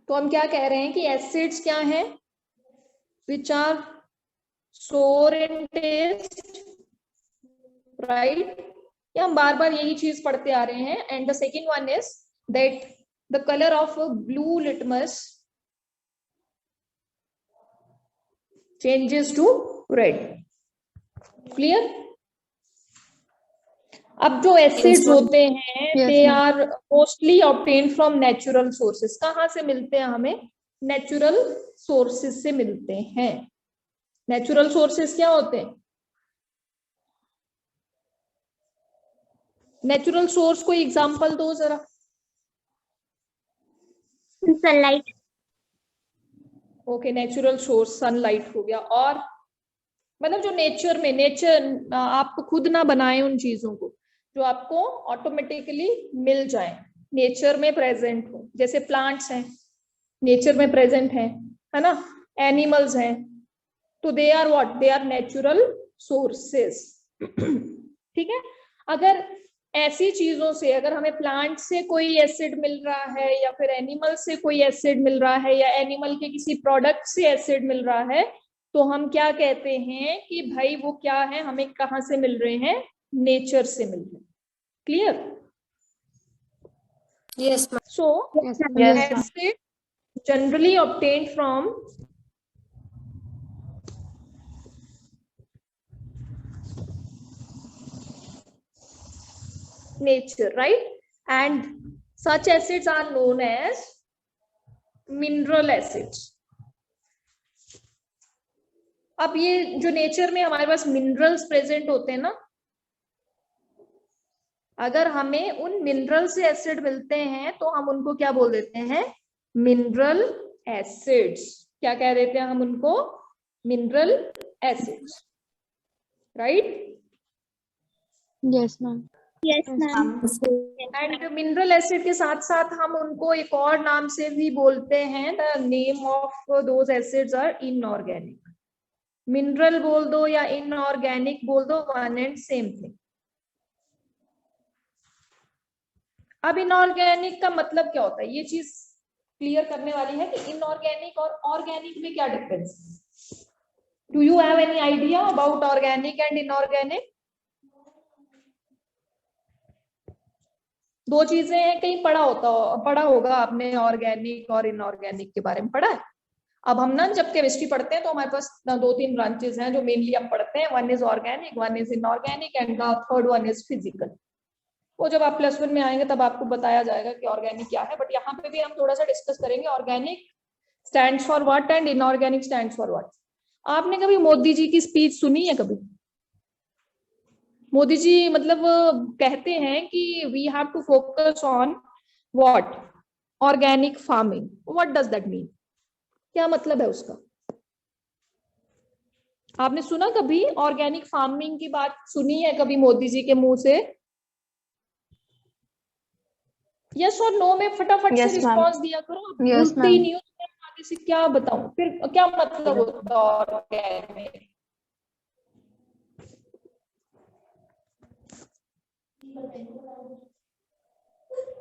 तो हम क्या कह रहे हैं कि एसिड्स क्या हैं, विच आर सोर इन टेस्ट, राइट। ये हम बार बार यही चीज पढ़ते आ रहे हैं। And the second one is that the colour of blue litmus changes to red. Clear. अब जो एसिड्स होते हैं they are mostly obtained from natural sources. कहाँ से मिलते हैं हमें? नेचुरल सोर्सेस से मिलते हैं। नेचुरल सोर्सेस क्या होते हैं? नेचुरल सोर्स कोई एग्जांपल दो जरा। Sunlight. Okay, natural source sunlight हो गया। और मतलब जो नेचर में, नेचर आप खुद ना बनाए उन चीजों को, जो आपको ऑटोमेटिकली मिल जाए, नेचर में प्रेजेंट हो। जैसे प्लांट्स हैं, नेचर में प्रेजेंट है ना। एनिमल्स हैं, तो they are what, they are natural sources. ठीक है। अगर ऐसी चीजों से, अगर हमें प्लांट से कोई एसिड मिल रहा है, या फिर एनिमल से कोई एसिड मिल रहा है, या एनिमल के किसी प्रोडक्ट से एसिड मिल रहा है, तो हम क्या कहते हैं कि भाई वो क्या है, हमें कहाँ से मिल रहे हैं? नेचर से मिल रहे हैं। Clear? Yes, ma'am. So acid generally obtained from nature, right? And such acids are known as mineral acids. अब ये जो नेचर में हमारे पास मिनरल्स प्रेजेंट होते हैं ना, अगर हमें उन मिनरल से एसिड मिलते हैं तो हम उनको क्या बोल देते हैं? Mineral acids. क्या कह देते हैं हम उनको? Mineral acids, right? Yes ma'am. Yes ma'am. And mineral acid के साथ साथ हम उनको एक और नाम से भी बोलते हैं। The name of those acids are inorganic. Mineral बोल दो या इनऑर्गेनिक बोल दो, वन एंड सेम थिंग। अब इनऑर्गेनिक का मतलब क्या होता है, ये चीज क्लियर करने वाली है कि इनऑर्गेनिक और ऑर्गेनिक में क्या डिफरेंस है। Do you have any idea about organic and inorganic? दो चीजें हैं, कहीं पढ़ा होगा आपने, ऑर्गेनिक और इनऑर्गेनिक के बारे में पढ़ा है। अब हम ना जब केमिस्ट्री पढ़ते हैं तो हमारे पास दो तीन ब्रांचेस हैं जो मेनली हम पढ़ते हैं। One is organic, one is inorganic, and the third one is physical. वो जब आप +1 में आएंगे तब आपको बताया जाएगा कि ऑर्गेनिक क्या है। बट यहाँ पे भी हम थोड़ा सा डिस्कस करेंगे organic stands for what and inorganic stands for what. आपने कभी मोदी जी की स्पीच सुनी है कभी? मोदी जी मतलब कहते हैं कि we have to focus on what, organic farming. What does that mean? क्या मतलब है उसका? आपने सुना कभी ऑर्गेनिक फार्मिंग की बात सुनी है कभी मोदी जी के मुंह से? यस और नो में फटाफट से रिस्पॉन्स दिया करो। बोलते ही नहीं हो तो मैं आगे से क्या बताऊं फिर? क्या मतलब होता है ऑर्गेनिक?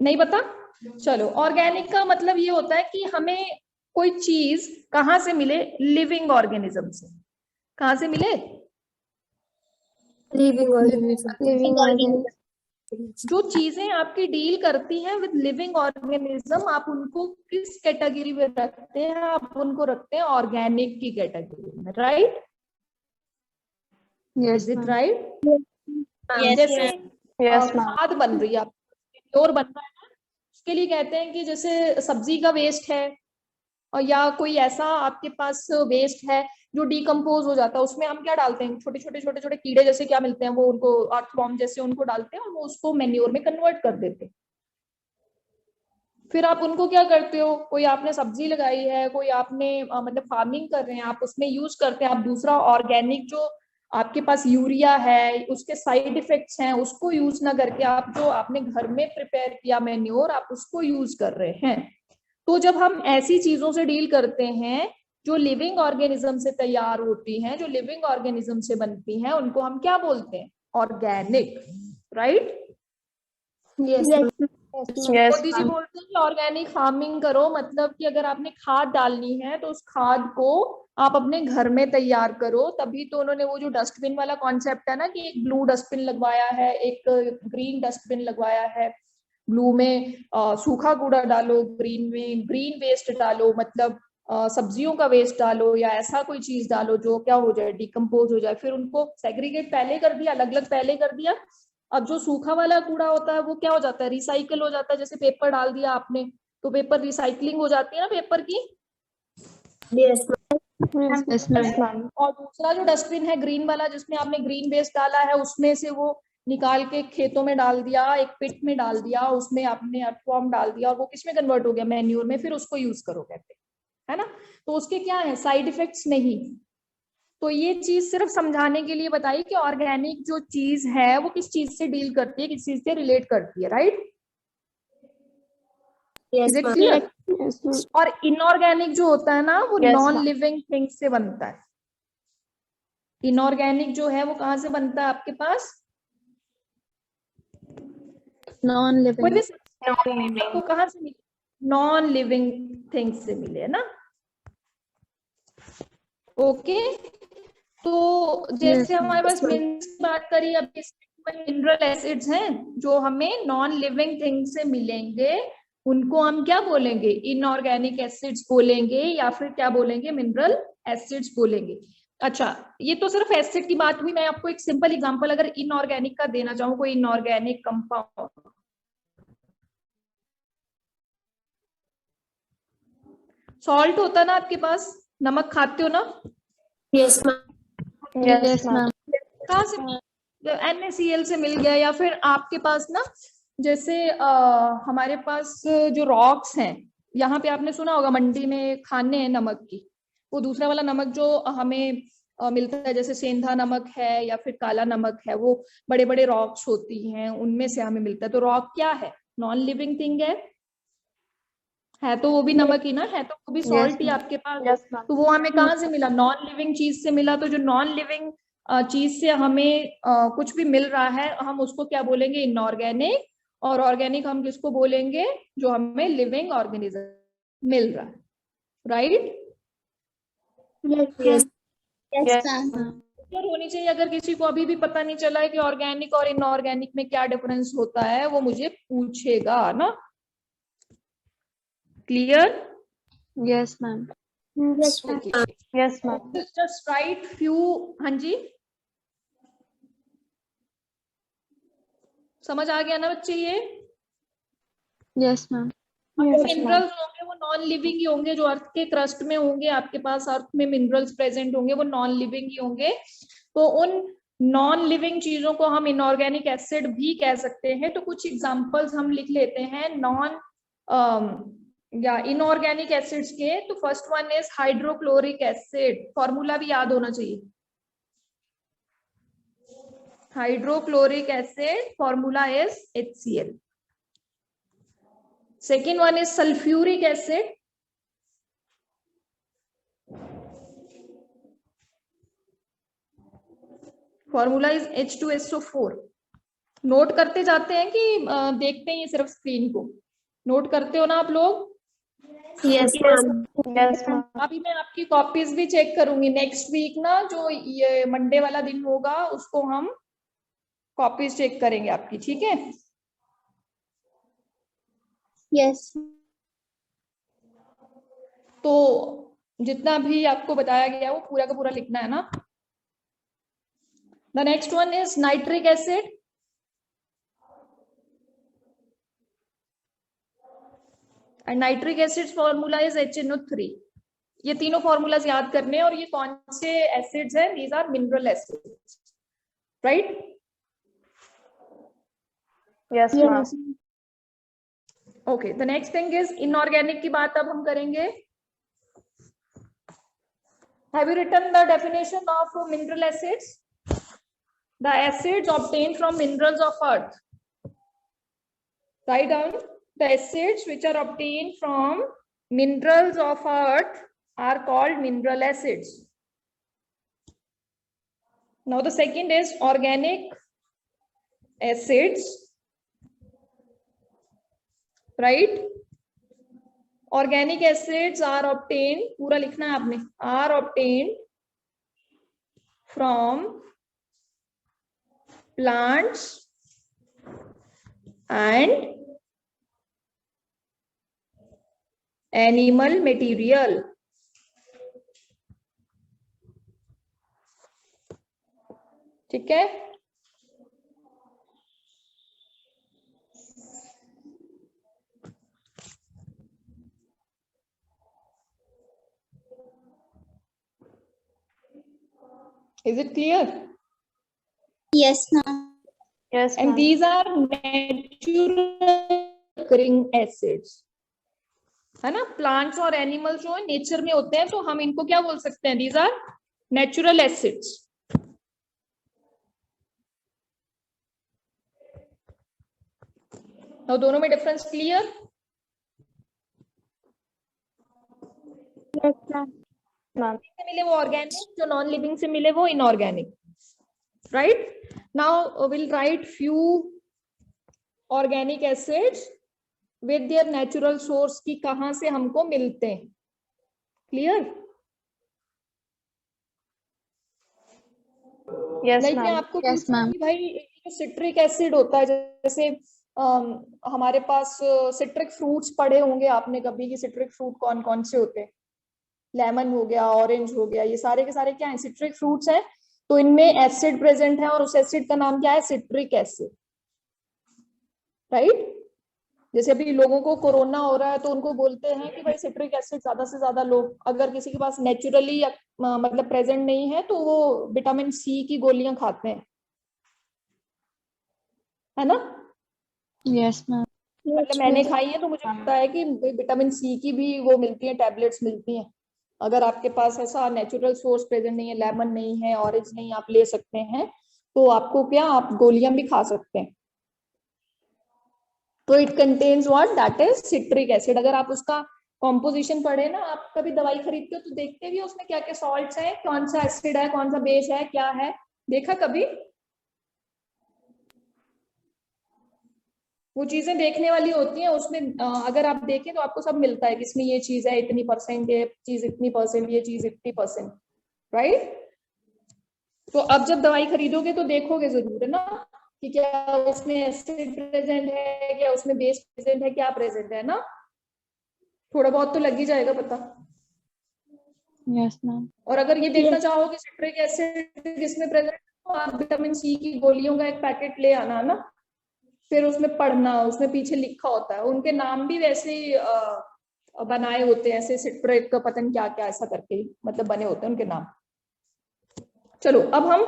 नहीं पता? चलो, ऑर्गेनिक का मतलब ये होता है कि हमें कोई चीज कहां से मिले? लिविंग ऑर्गेनिज्म से। कहां से मिले? Living organism. जो चीजें आपकी डील करती हैं विद लिविंग ऑर्गेनिज्म, आप उनको किस कैटेगरी में रखते हैं? आप उनको रखते हैं ऑर्गेनिक की कैटेगरी में, राइट? Is it right? जैसे खाद बन रही है, प्योर बन रहा है ना, उसके लिए कहते हैं कि जैसे सब्जी का वेस्ट है और या कोई ऐसा आपके पास वेस्ट है जो डिकम्पोज हो जाता है, उसमें हम क्या डालते हैं? छोटे छोटे कीड़े जैसे क्या मिलते हैं, वो उनको अर्थवॉर्म जैसे उनको डालते हैं और वो उसको मैन्योर में कन्वर्ट कर देते हैं। फिर आप उनको क्या करते हो? कोई आपने सब्जी लगाई है, कोई आपने मतलब फार्मिंग कर रहे हैं, आप उसमें यूज करते हैं। आप दूसरा ऑर्गेनिक जो आपके पास यूरिया है, उसके साइड इफेक्ट्स हैं, उसको यूज ना करके आप जो आपने घर में प्रिपेयर किया मैन्योर, आप उसको यूज कर रहे हैं। तो जब हम ऐसी चीजों से डील करते हैं जो लिविंग ऑर्गेनिज्म से तैयार होती हैं, जो लिविंग ऑर्गेनिज्म से बनती हैं, उनको हम क्या बोलते हैं? Organic, right? Yes. Modi ji बोलते हैं कि ऑर्गेनिक फार्मिंग करो, मतलब कि अगर आपने खाद डालनी है तो उस खाद को आप अपने घर में तैयार करो। तभी तो उन्होंने वो जो डस्टबिन वाला कॉन्सेप्ट है ना, कि एक ब्लू डस्टबिन लगवाया है, एक ग्रीन डस्टबिन लगवाया है। ब्लू में सूखा कूड़ा डालो, ग्रीन में ग्रीन वेस्ट डालो, मतलब सब्जियों का वेस्ट डालो या ऐसा कोई चीज डालो जो क्या हो जाए, डिकम्पोज हो जाए। फिर उनको सेग्रीगेट पहले कर दिया, अलग अलग पहले कर दिया। अब जो सूखा वाला कूड़ा होता है वो क्या हो जाता है, रिसाइकल हो जाता है। जैसे पेपर डाल दिया आपने तो पेपर रिसाइकलिंग हो जाती है ना पेपर की। Yes. और दूसरा जो डस्टबिन है ग्रीन वाला, जिसमें आपने ग्रीन वेस्ट डाला है, उसमें से वो निकाल के खेतों में डाल दिया, एक पिट में डाल दिया, उसमें आपने अर्थवॉर्म डाल दिया और वो किसमें कन्वर्ट हो गया, मैन्योर में। फिर उसको यूज करो कहते है ना। तो उसके क्या है, साइड इफेक्ट्स नहीं। तो ये चीज सिर्फ समझाने के लिए बताई कि ऑर्गेनिक जो चीज है वो किस चीज से डील करती है, किस चीज से रिलेट करती है, राइट। Is it clear. और इनऑर्गेनिक जो होता है ना वो नॉन लिविंग थिंग से बनता है। इनऑर्गेनिक जो है वो कहां से बनता है आपके पास, नॉन लिविंग। आपको कहां से मिले, नॉन लिविंग थिंग्स से मिले, है ना। ओके तो जैसे हमारे पास मिनरल्स की बात करी, अब मिनरल एसिड्स हैं जो हमें नॉन लिविंग थिंग से मिलेंगे, उनको हम क्या बोलेंगे, इनऑर्गेनिक एसिड्स बोलेंगे या फिर क्या बोलेंगे, मिनरल एसिड्स बोलेंगे। अच्छा ये तो सिर्फ एसिड की बात हुई। मैं आपको एक सिंपल एग्जांपल अगर इनऑर्गेनिक का देना चाहूँ, कोई इनऑर्गेनिक कंपाउंड, सॉल्ट होता है ना आपके पास, नमक खाते हो ना। Yes, ma'am. Yes ma'am. कहाँ से, NaCl से मिल गया। या फिर आपके पास ना जैसे हमारे पास जो रॉक्स हैं, यहाँ पे आपने सुना होगा मंडी में खाने हैं नमक की, वो दूसरा वाला नमक जो हमें मिलता है, जैसे सेंधा नमक है या फिर काला नमक है, वो बड़े बड़े रॉक्स होती हैं, उनमें से हमें मिलता है। तो रॉक क्या है, नॉन लिविंग थिंग है तो वो भी नमक ही ना, है तो वो भी सॉल्ट ही आपके पास। तो वो हमें कहाँ से मिला, नॉन लिविंग चीज से मिला। तो जो नॉन लिविंग चीज से हमें कुछ भी मिल रहा है, हम उसको क्या बोलेंगे, इनऑर्गेनिक। और ऑर्गेनिक हम किसको बोलेंगे, जो हमें लिविंग ऑर्गेनिज्म मिल रहा है, राइट। Yes. Yes, ma'am. होनी चाहिए। अगर किसी को अभी भी पता नहीं चला है कि ऑर्गेनिक और इनऑर्गेनिक में क्या डिफरेंस होता है, वो मुझे पूछेगा ना। Clear. Yes ma'am. Yes, ma'am. Yes ma'am. Just right few. हाँ जी, समझ आ गया ना बच्चे ये। Yes ma'am. मिनरल्स होंगे वो नॉन लिविंग ही होंगे, जो अर्थ के क्रस्ट में होंगे आपके पास, अर्थ में मिनरल्स प्रेजेंट होंगे वो नॉन लिविंग ही होंगे। तो उन नॉन लिविंग चीजों को हम इनऑर्गेनिक एसिड भी कह सकते हैं। तो कुछ एग्जांपल्स हम लिख लेते हैं नॉन या इनऑर्गेनिक एसिड्स के। तो first one is hydrochloric acid, formula भी याद होना चाहिए। Hydrochloric acid formula is HCl. Second one is sulfuric acid. Formula is H2SO4. Note करते जाते हैं कि देखते हैं ये सिर्फ स्क्रीन को, नोट करते हो ना आप लोग। Yes, ma'am. Yes ma'am. अभी मैं आपकी कॉपीज भी चेक करूंगी नेक्स्ट वीक ना, जो ये मंडे वाला दिन होगा उसको हम कॉपीज चेक करेंगे आपकी, ठीक है। Yes. तो जितना भी आपको बताया गया वो पूरा का पूरा लिखना है ना। The next one is nitric acid. And nitric acid formula is HNO3। ये तीनों फॉर्मूलाज याद करने हैं। और ये कौन से एसिड्स हैं, these are mineral acids, right. Yes ma'am. Okay the next thing is inorganic की बात अब हम करेंगे। Have you written the definition of mineral acids, the acids obtained from minerals of earth. Write down the acids which are obtained from minerals of earth are called mineral acids. Now the second is organic acids. Right. Organic acids are obtained, पूरा लिखना है आपने, are obtained from plants and animal material. ठीक है, is it clear? Yes, ma'am. Yes, And ma'am. these are natural occurring acids, है ना। Plants और animals जो है नेचर में होते हैं, तो हम इनको क्या बोल सकते हैं, दीज आर नेचुरल एसिड्स। तो दोनों में डिफरेंस क्लियर? Yes, ma'am. से मिले वो ऑर्गेनिक, जो नॉन लिविंग से मिले वो inorganic, right. Now will write few organic acids with their natural source, की कहां से हमको मिलते हैं। क्लियर? Yes, लाइक मैं ma'am. आपको Yes, पूछूं ma'am. कि भाई सिट्रिक एसिड होता है, जैसे हमारे पास सिट्रिक फ्रूट्स पढ़े होंगे आपने कभी, कि सिट्रिक फ्रूट कौन कौन से होते हैं। लेमन हो गया, ऑरेंज हो गया, ये सारे के सारे क्या है, सिट्रिक फ्रूट्स हैं। तो इनमें एसिड प्रेजेंट है, और उस एसिड का नाम क्या है, सिट्रिक एसिड, राइट। जैसे अभी लोगों को कोरोना हो रहा है, तो उनको बोलते हैं कि भाई सिट्रिक एसिड ज्यादा से ज्यादा लो। अगर किसी के पास नेचुरली मतलब प्रेजेंट नहीं है, तो वो विटामिन सी की गोलियां खाते हैं, है ना। Yes, ma'am. मतलब मैंने खाई है, तो मुझे पता है कि विटामिन सी की भी वो मिलती है, टैबलेट्स मिलती हैं। अगर आपके पास ऐसा नेचुरल सोर्स प्रेजेंट नहीं है, लेमन नहीं है, ऑरेंज नहीं, आप ले सकते हैं, तो आपको क्या, आप गोलियां भी खा सकते हैं। तो it contains what, that is citric acid. अगर आप उसका कॉम्पोजिशन पढ़े ना, आप कभी दवाई खरीदते हो तो देखते भी उसमें क्या क्या सॉल्ट्स हैं, कौन सा एसिड है, कौन सा बेस है, क्या है, देखा कभी? वो चीजें देखने वाली होती हैं उसमें। अगर आप देखें तो आपको सब मिलता है कि इसमें ये चीज है इतनी परसेंट, ये चीज इतनी परसेंट, ये चीज इतनी परसेंट, राइट। तो अब जब दवाई खरीदोगे तो देखोगे जरूर, है ना, कि क्या उसमें एसिड प्रेजेंट है, क्या उसमें बेस प्रेजेंट है, क्या प्रेजेंट है ना। थोड़ा बहुत तो लग ही जाएगा पता। Yes, ma'am. और अगर ये देखना चाहो कि सिट्रिक एसिड किसमें प्रेजेंट, तो आप विटामिन सी की गोलियों का एक पैकेट ले आना ना, फिर उसमें पढ़ना, उसमें पीछे लिखा होता है, उनके नाम भी वैसे बनाए होते हैं, ऐसे सिट्रिक का पता नहीं क्या क्या ऐसा करके मतलब बने होते हैं उनके नाम। चलो अब हम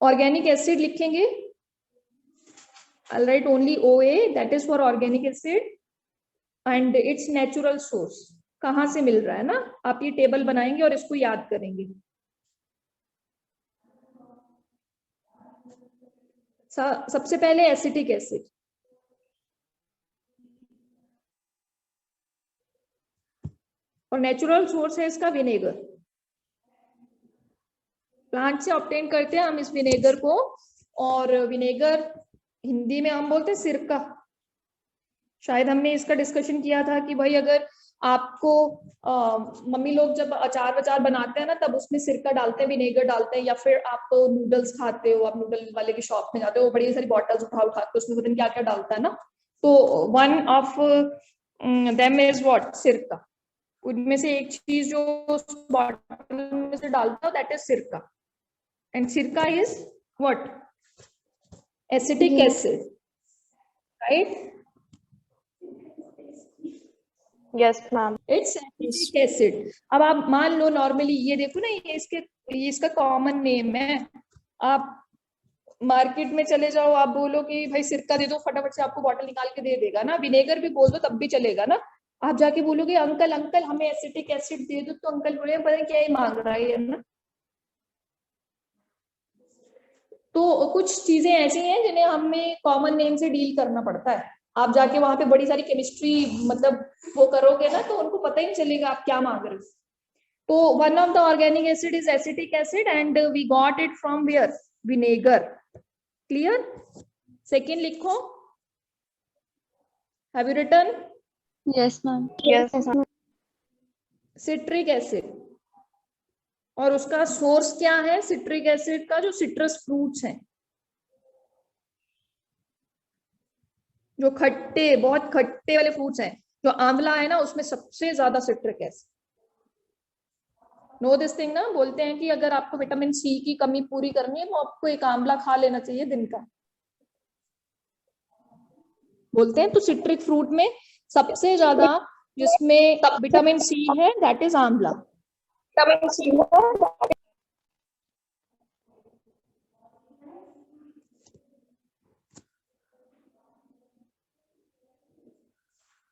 ऑर्गेनिक एसिड लिखेंगे। I'll write only OA, that is for organic acid, and its natural source, कहां से मिल रहा है ना। आप ये टेबल बनाएंगे और इसको याद करेंगे। सबसे पहले एसिटिक एसिड, और नेचुरल सोर्स है इसका विनेगर। प्लांट से ऑब्टेन करते हैं हम इस विनेगर को, और विनेगर हिंदी में हम बोलते हैं सिरका। शायद हमने इसका डिस्कशन किया था कि भाई अगर आपको मम्मी लोग जब अचार वचार बनाते हैं ना, तब उसमें सिरका डालते हैं, विनेगर डालते हैं। या फिर आप नूडल्स खाते हो, आप नूडल वाले की शॉप में जाते हो, बड़ी सारी बॉटल्स उठा उठा के उसमें पता नहीं क्या क्या डालता है ना। तो one of them is what, सिरका। उनमें से एक चीज जो उस बॉटल में से डालता है दैट इज सिरका। एंड सिरका is what, acetic acid, right. Yes, ma'am. It's acetic acid. अब आप मान लो नॉर्मली ये देखो ना, ये इसका कॉमन नेम है। आप मार्केट में चले जाओ, आप बोलो कि भाई सिरका दे दो, फटाफट से आपको बॉटल निकाल के दे देगा ना। विनेगर भी बोल दो तब भी चलेगा ना। आप जाके बोलोगे अंकल अंकल हमें एसिटिक एसिड दे दो, तो अंकल बोले पता नहीं क्या ही मांग रहा है ना। तो कुछ चीजें ऐसी हैं जिन्हें हमें कॉमन नेम से डील करना पड़ता है। आप जाके वहां पे बड़ी सारी केमिस्ट्री मतलब वो करोगे ना, तो उनको पता ही नहीं चलेगा आप क्या मांग रहे हो। तो one of the organic acid is acetic acid, and we got it from where, vinegar. Clear? Second लिखो, have you written? Yes, ma'am. Yes, ma'am. Citric acid, और उसका सोर्स क्या है सिट्रिक एसिड का? जो सिट्रस फ्रूट्स हैं, जो खट्टे, बहुत खट्टे वाले फ्रूट्स हैं, जो आंवला है ना, उसमें सबसे ज्यादा citric acid. No this thing ना, बोलते हैं कि अगर आपको विटामिन सी की कमी पूरी करनी है तो आपको एक आंवला खा लेना चाहिए दिन का, बोलते हैं। तो सिट्रिक फ्रूट में सबसे ज्यादा जिसमें विटामिन सी है दैट इज आंवला।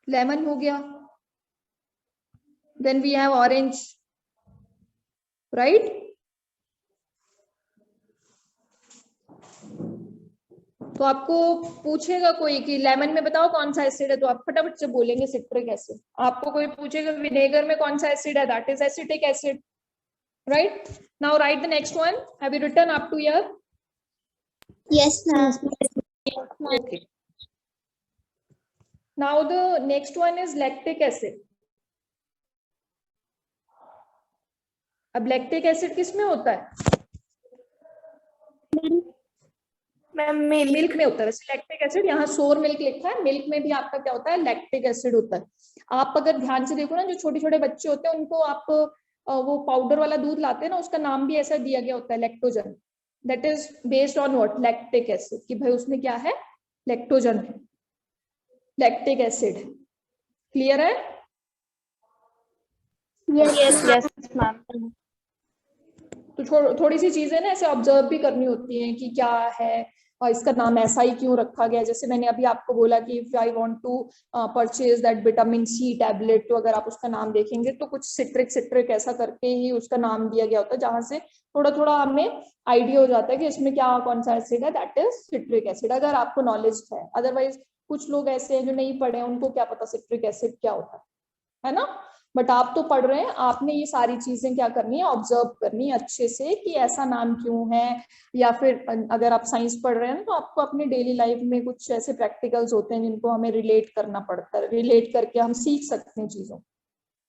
लेमन हो गया, then we have orange, right? तो आपको पूछेगा कोई कि लेमन में बताओ कौन सा एसिड है, तो आप फटाफट से बोलेंगे सिट्रिक एसिड। आपको कोई पूछेगा विनेगर में कौन सा एसिड है, that is acetic acid, right? Now write the next one. Have you written up to here? Yes, ma'am. Okay. Now the next one is lactic acid. अब लैक्टिक एसिड किस में होता है? Ma'am, मिल्क में होता है। वैसे लैक्टिक एसिड यहाँ सोर मिल्क लिखा है, मिल्क में भी आपका क्या होता है? लैक्टिक एसिड होता है। आप अगर ध्यान से देखो ना, जो छोटे छोटे बच्चे होते हैं उनको आप वो पाउडर वाला दूध लाते हैं ना, उसका नाम भी ऐसा दिया गया होता है, lactogen. That is based on what? Lactic acid, कि भाई उसमें क्या है? लैक्टोजन है, लैक्टिक एसिड। क्लियर है? yes, ma'am. तो थोड़ी सी चीजें ना ऐसे ऑब्जर्व भी करनी होती हैं कि क्या है और इसका नाम ऐसा ही क्यों रखा गया। जैसे मैंने अभी आपको बोला कि if I want to purchase that vitamin C tablet, तो अगर आप उसका नाम देखेंगे तो कुछ सिट्रिक सिट्रिक ऐसा करके ही उसका नाम दिया गया होता है, जहां से थोड़ा थोड़ा हमें आइडिया हो जाता है कि इसमें क्या कौन सा एसिड है, दैट इज सिट्रिक एसिड, अगर आपको नॉलेज है। अदरवाइज कुछ लोग ऐसे हैं जो नहीं पढ़े हैं, उनको क्या पता सिट्रिक एसिड क्या होता है ना? बट आप तो पढ़ रहे हैं, आपने ये सारी चीजें क्या करनी है? ऑब्जर्व करनी है अच्छे से कि ऐसा नाम क्यों है। या फिर अगर आप साइंस पढ़ रहे हैं तो आपको अपने डेली लाइफ में कुछ ऐसे प्रैक्टिकल्स होते हैं जिनको हमें रिलेट करना पड़ता है, रिलेट करके हम सीख सकते हैं चीजों,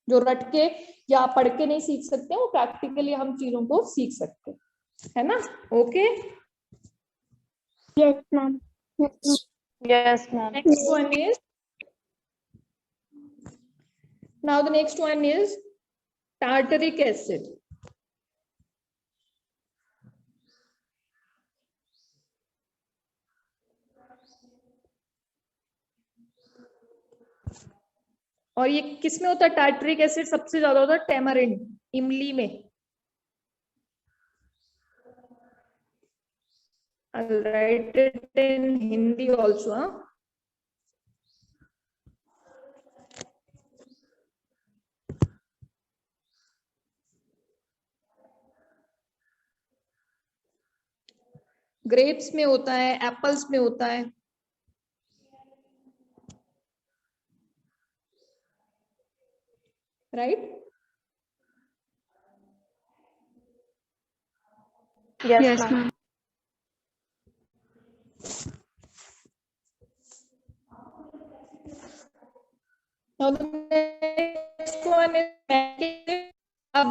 जो रट के या पढ़ के नहीं सीख सकते, वो प्रैक्टिकली हम चीजों को सीख सकते हैं, है ना? Okay, Yes, ma'am. Yes, ma'am. Next one is, now the next one is tartaric acid. और ये किस में होता है? टार्टरिक एसिड सबसे ज्यादा होता है टेमरिंड, इमली में। I'll write it in Hindi also, huh? Grapes में होता है, एप्पल्स में होता है, right? Yes, ma'am. Now the next one is malic acid. अब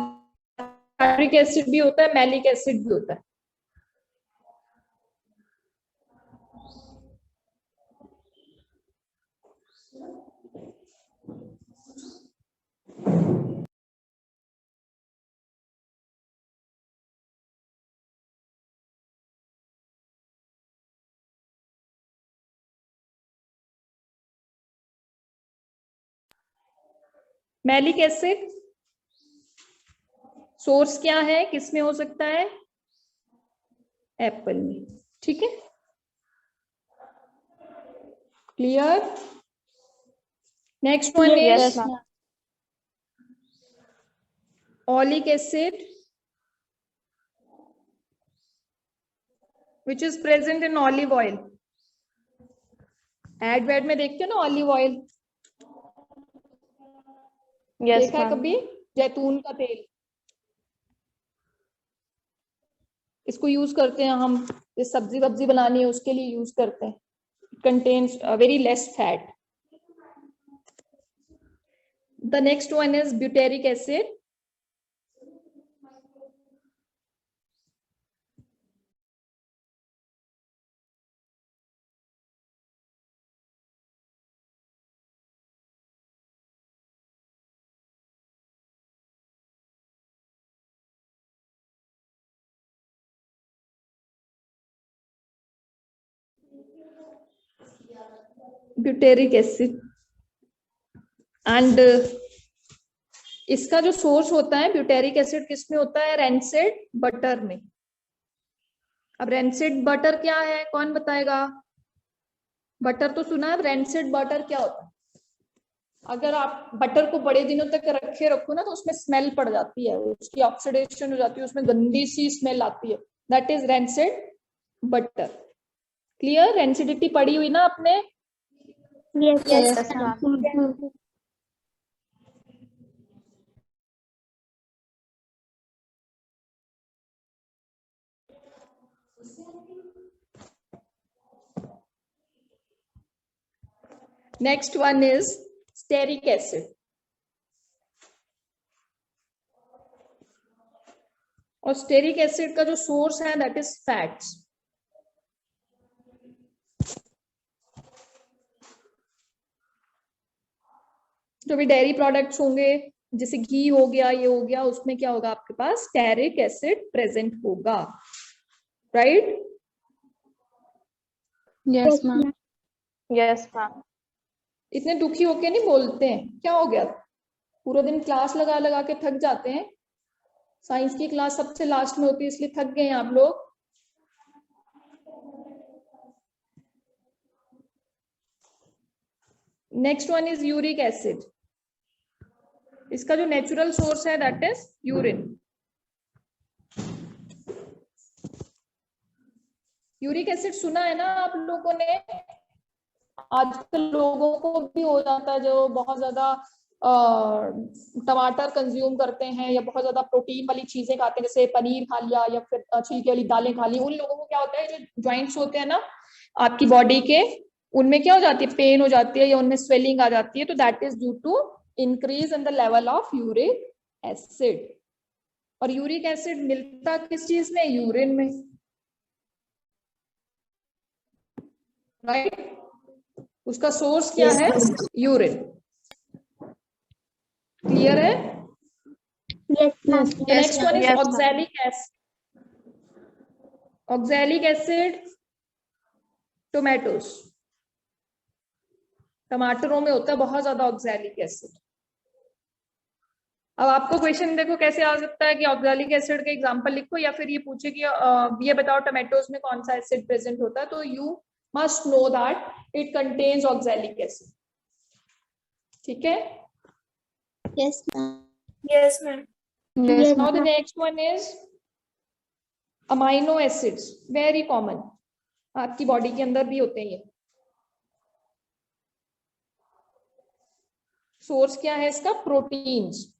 टार्टरिक एसिड भी होता है, मैलिक एसिड भी होता है। मैलिक एसिड सोर्स क्या है, किस में हो सकता है? एप्पल में, ठीक है? Clear? Next one Yes, is ma'am. Oleic acid, which is present in olive oil. एड वेड में देखते हो ना ऑलिव ऑयल, Yes, देखा है ma'am. कभी? जैतून का तेल, इसको यूज करते हैं हम, सब्जी वब्जी बनानी है उसके लिए यूज करते हैं। It contains very less fat, The next one is butyric acid. Butyric acid. And इसका जो सोर्स होता है ब्यूटेरिक एसिड किस में होता है? रेंसिड बटर में। अब रेंसिड बटर क्या है, कौन बताएगा? बटर तो सुना है, रेंसिड बटर क्या होता है? अगर आप बटर को बड़े दिनों तक रखो ना तो उसमें स्मेल पड़ जाती है, उसकी ऑक्सीडेशन हो जाती है, उसमें गंदी सी स्मेल आती है, that is rancid butter. Clear? Rancidity पड़ी हुई ना आपने? Yes, ma'am. Next one is stearic acid. और स्टेरिक एसिड का जो सोर्स है दैट इज फैट्स। जो भी डेयरी प्रोडक्ट्स होंगे जैसे घी हो गया, ये हो गया, उसमें क्या होगा आपके पास? स्टेरिक एसिड प्रेजेंट होगा, right? Yes, ma'am. Yes, ma'am. इतने दुखी होके नहीं बोलते हैं, क्या हो गया? पूरा दिन क्लास लगा लगा के थक जाते हैं। साइंस की क्लास सबसे लास्ट में होती है इसलिए थक गए हैं आप लोग। Next one is uric acid. इसका जो नेचुरल सोर्स है that is urine. Uric acid सुना है ना आप लोगों ने? आजकल लोगों को भी हो जाता है जो बहुत ज्यादा टमाटर कंज्यूम करते हैं या बहुत ज्यादा प्रोटीन वाली चीजें खाते हैं, जैसे पनीर खा लिया या फिर छिलके वाली दालें खा ली। उन लोगों को क्या होता है, जो ज्वाइंट्स होते हैं ना आपकी बॉडी के, उनमें क्या हो जाती है? पेन हो जाती है या उनमें स्वेलिंग आ जाती है। तो that is due to increase in the level of uric acid. और यूरिक एसिड मिलता किस चीज में? यूरिन में, राइट? उसका सोर्स क्या है? यूरिन। क्लियर है? Next one is oxalic acid. Oxalic acid tomatoes, टमाटरों में होता है बहुत ज्यादा ऑक्सैलिक एसिड। अब आपको क्वेश्चन देखो कैसे आ सकता है कि ऑक्सैलिक एसिड का एग्जांपल लिखो या फिर ये पूछे कि ये बताओ टोमेटोज में कौन सा एसिड प्रेजेंट होता है, तो you must know that it contains oxalic acid. ठीक है? Yes, ma'am. Yes, ma'am. Yes, Now the next one is amino acids, very common, आपकी बॉडी के अंदर भी होते हैं ये। सोर्स क्या है इसका? प्रोटीन्स।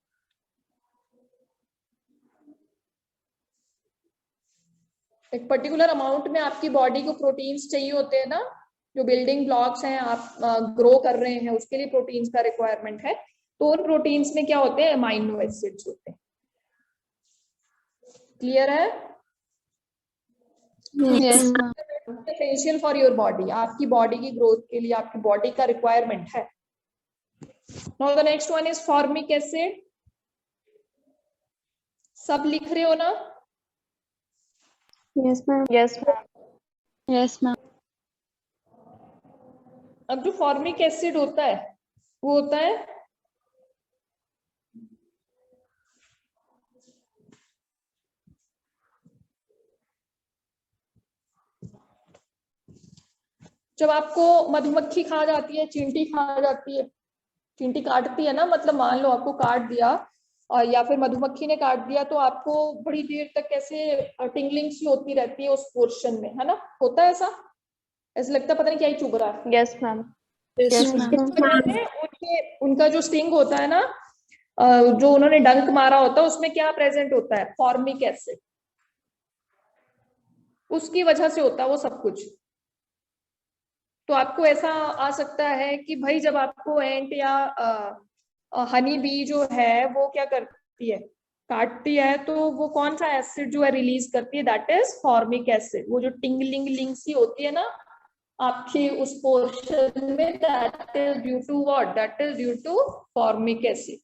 एक पर्टिकुलर अमाउंट में आपकी बॉडी को प्रोटीन्स चाहिए होते हैं ना, जो बिल्डिंग ब्लॉक्स हैं, आप ग्रो कर रहे हैं उसके लिए प्रोटीन्स का रिक्वायरमेंट है। तो उन प्रोटीन्स में क्या होते हैं? अमाइनो एसिड्स होते हैं। क्लियर है? Yes, ma'am. Essential for your body, आपकी बॉडी की ग्रोथ के लिए, आपकी बॉडी का रिक्वायरमेंट है। Now the next one is formic acid. सब लिख रहे हो ना? Yes, ma'am. Yes, ma'am. Yes, ma'am. अब जो फॉर्मिक एसिड होता है वो होता है जब आपको मधुमक्खी खा जाती है, चींटी खा जाती है, चींटी काटती है ना, मतलब मान लो आपको काट दिया और या फिर मधुमक्खी ने काट दिया, तो आपको बड़ी देर तक कैसे टिंगलिंग सी होती रहती है उस पोर्शन में, है ना? होता है ऐसा? ऐसा लगता है पता नहीं क्या ही चुभ रहा है। Yes, ma'am. Yes, ma'am. उनका जो स्टिंग होता है ना, जो उन्होंने डंक मारा होता है, उसमें क्या प्रेजेंट होता है? Formic acid. उसकी वजह से होता है वो सब कुछ। तो आपको ऐसा आ सकता है कि भाई जब आपको एंट या हनी बी जो है वो क्या करती है, काटती है, तो वो कौन सा एसिड जो है रिलीज करती है, दैट इज फॉर्मिक एसिड। वो जो टिंगलिंग लिंग सी होती है ना आपकी उस पोर्शन में, that is due to what, that is due to formic acid.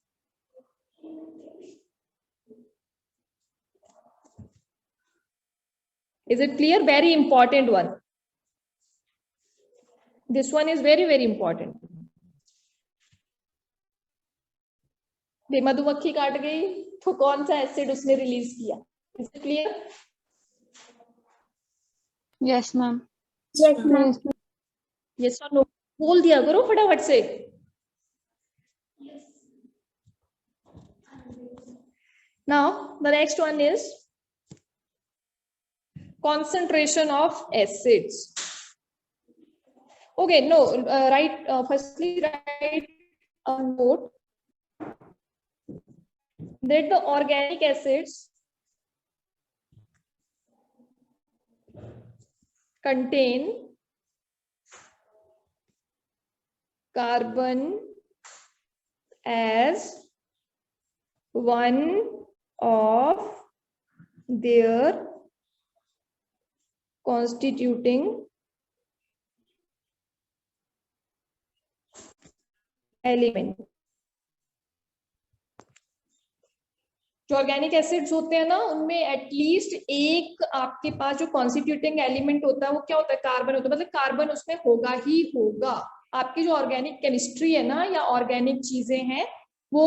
Is it clear? Very important one. This one is very, very important. मधुमक्खी काट गई तो कौन सा एसिड उसने रिलीज किया? Is it clear? Yes, ma'am. Yes, ma'am. Yes or no? बोल दिया करो फटाफट से। Now the next one is concentration of acids. Okay, no, firstly write a note that the organic acids contain carbon as one of their constituting element. जो organic acids होते हैं ना उनमें एटलीस्ट एक आपके पास जो कॉन्स्टिट्यूटिंग एलिमेंट होता है वो क्या होता है, कार्बन होता है। मतलब कार्बन उसमें होगा ही होगा। आपकी जो ऑर्गेनिक केमिस्ट्री है ना या ऑर्गेनिक चीजें हैं वो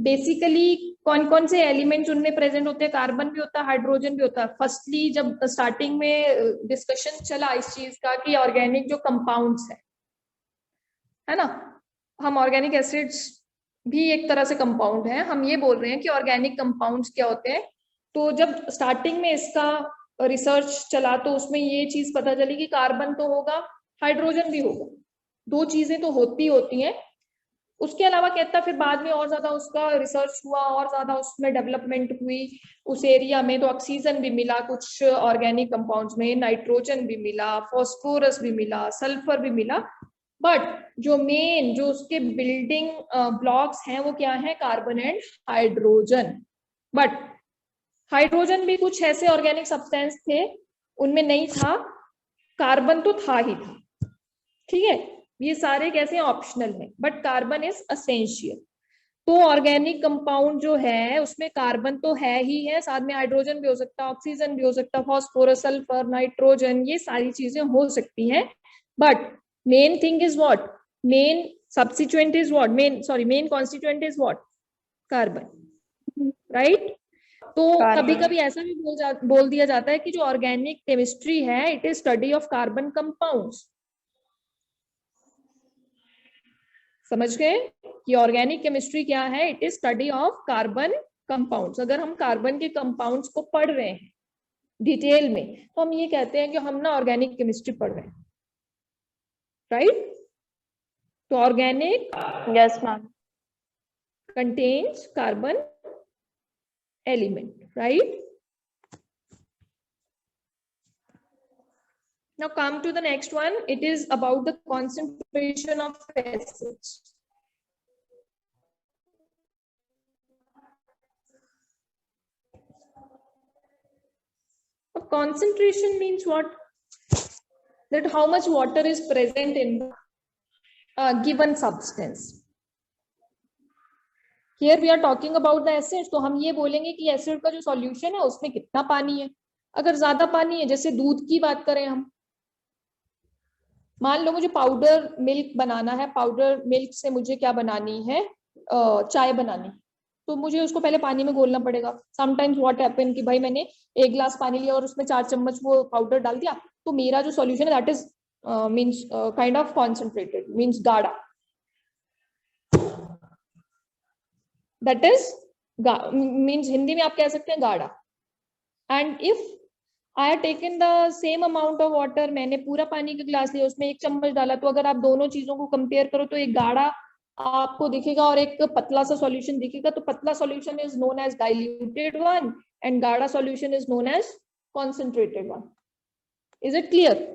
बेसिकली कौन कौन से एलिमेंट्स उनमें प्रेजेंट होते हैं, कार्बन भी होता है, हाइड्रोजन भी होता है। फर्स्टली जब स्टार्टिंग में डिस्कशन चला इस चीज का कि ऑर्गेनिक जो कंपाउंड्स है ना, हम ऑर्गेनिक एसिड्स भी एक तरह से कंपाउंड है, हम ये बोल रहे हैं कि ऑर्गेनिक कंपाउंड्स क्या होते हैं। तो जब स्टार्टिंग में इसका रिसर्च चला तो उसमें ये चीज पता चली कि कार्बन तो होगा, हाइड्रोजन भी होगा, दो चीजें तो होती हैं। उसके अलावा कहता फिर बाद में और ज्यादा उसका रिसर्च हुआ और ज्यादा उसमें डेवलपमेंट हुई उस एरिया में, तो ऑक्सीजन भी मिला कुछ ऑर्गेनिक कंपाउंड्स में, नाइट्रोजन भी मिला, फॉस्फोरस भी मिला, सल्फर भी मिला। बट जो मेन जो उसके बिल्डिंग ब्लॉक्स हैं वो क्या है, carbon and hydrogen. But hydrogen भी कुछ ऐसे ऑर्गेनिक सब्सटेंस थे उनमें नहीं था, कार्बन तो था ही था। ठीक है, ये सारे कैसे ऑप्शनल है बट कार्बन इज असेंशियल। तो ऑर्गेनिक कंपाउंड जो है उसमें कार्बन तो है ही है, साथ में हाइड्रोजन भी हो सकता है, ऑक्सीजन भी हो सकता है, फॉस्फोरस, सल्फर, नाइट्रोजन, ये सारी चीजें हो सकती हैं। But main thing is what, main substituent is what, main constituent is what, carbon, right? तो कभी कभी ऐसा भी बोल दिया जाता है कि जो ऑर्गेनिक केमिस्ट्री है it is study of carbon compounds. समझ गए कि ऑर्गेनिक केमिस्ट्री क्या है, it is study of carbon compounds. अगर हम कार्बन के कंपाउंड्स को पढ़ रहे हैं डिटेल में तो हम ये कहते हैं कि हम ना ऑर्गेनिक केमिस्ट्री पढ़ रहे हैं, right? So organic, Yes, ma'am. contains carbon element, right? Now come to the next one. It is about the concentration of acids. So concentration means what? That how much water is present in a given substance. Here we are talking about the acids, तो हम ये बोलेंगे कि acid का जो solution है उसमें कितना पानी है। अगर ज्यादा पानी है, जैसे दूध की बात करें हम, मान लो मुझे पाउडर मिल्क बनाना है, पाउडर मिल्क से मुझे क्या बनानी है, चाय बनानी, तो मुझे उसको पहले पानी में घोलना पड़ेगा। समटाइम्स व्हाट हैपन कि भाई मैंने 1 गिलास पानी लिया और उसमें 4 चम्मच वो पाउडर डाल दिया, तो मेरा जो सॉल्यूशन है that is means kind of concentrated, means गाढ़ा, दैट इज मींस हिंदी में आप कह सकते हैं गाढ़ा। And if I have taken the same amount of water, मैंने पूरा पानी का गिलास लिया उसमें 1 चम्मच डाला, तो अगर आप दोनों चीजों को कंपेयर करो तो एक गाढ़ा आपको दिखेगा और एक पतला सा सॉल्यूशन दिखेगा। तो पतला solution is known as diluted one and गाढ़ा solution is known as concentrated one. Is it clear?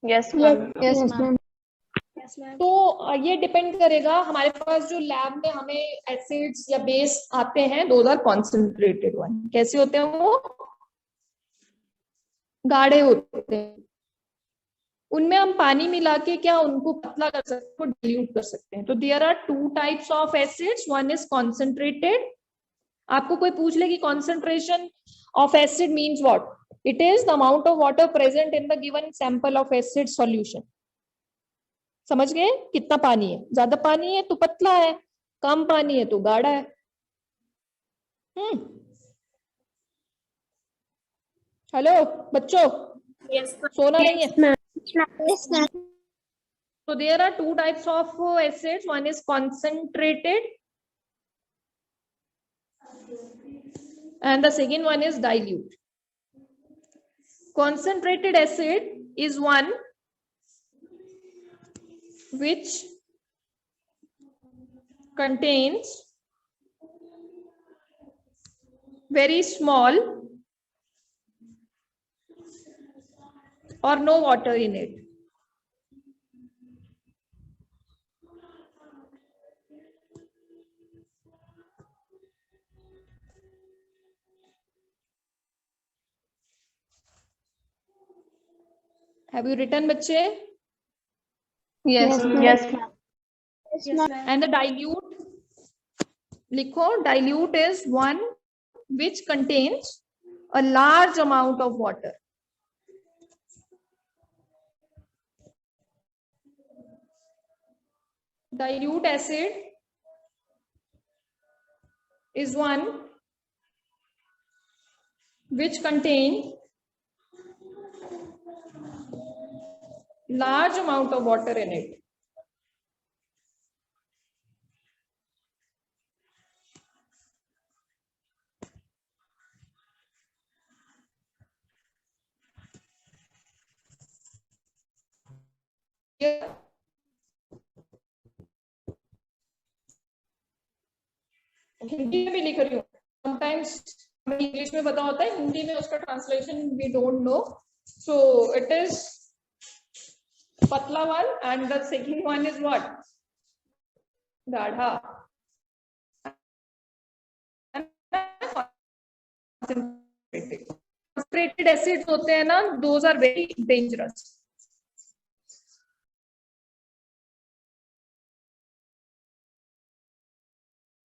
Yes, ma'am. Yes, ma'am. तो ये डिपेंड करेगा, हमारे पास जो लैब में हमें एसिड्स या बेस आते हैं, दोज आर कॉन्सेंट्रेटेड वन। कैसे होते हैं वो? गाढ़े होते हैं। उनमें हम पानी मिला के क्या उनको पतला कर सकते हैं, उनको डिल्यूट कर सकते हैं। तो there are two types of acids, one is concentrated. आपको कोई पूछ ले कि concentration of acid means what? It is the amount of water present in the given sample of acid solution. समझ गए? कितना पानी है, ज्यादा पानी है तो पतला है, कम पानी है तो गाढ़ा है। हेलो बच्चों, सोना नहीं है? Yes, ma'am. So there are two types of acids. One is concentrated and the second one is dilute. Concentrated acid is one which contains very small or no water in it. Have you written, बच्चे? Yes. Yes, ma'am. Yes, ma'am. And the dilute, लिखो, dilute is one which contains a large amount of water. Dilute acid is one which contains large amount of water in it. Hindi में भी लिख रही हूँ, sometimes हमें English में पता होता है, हिंदी में उसका translation we don't know. So it is पतला one and the second one is what? गाढ़ा. कंसंट्रेटेड एसिड्स होते हैं ना, दोज आर वेरी डेंजरस.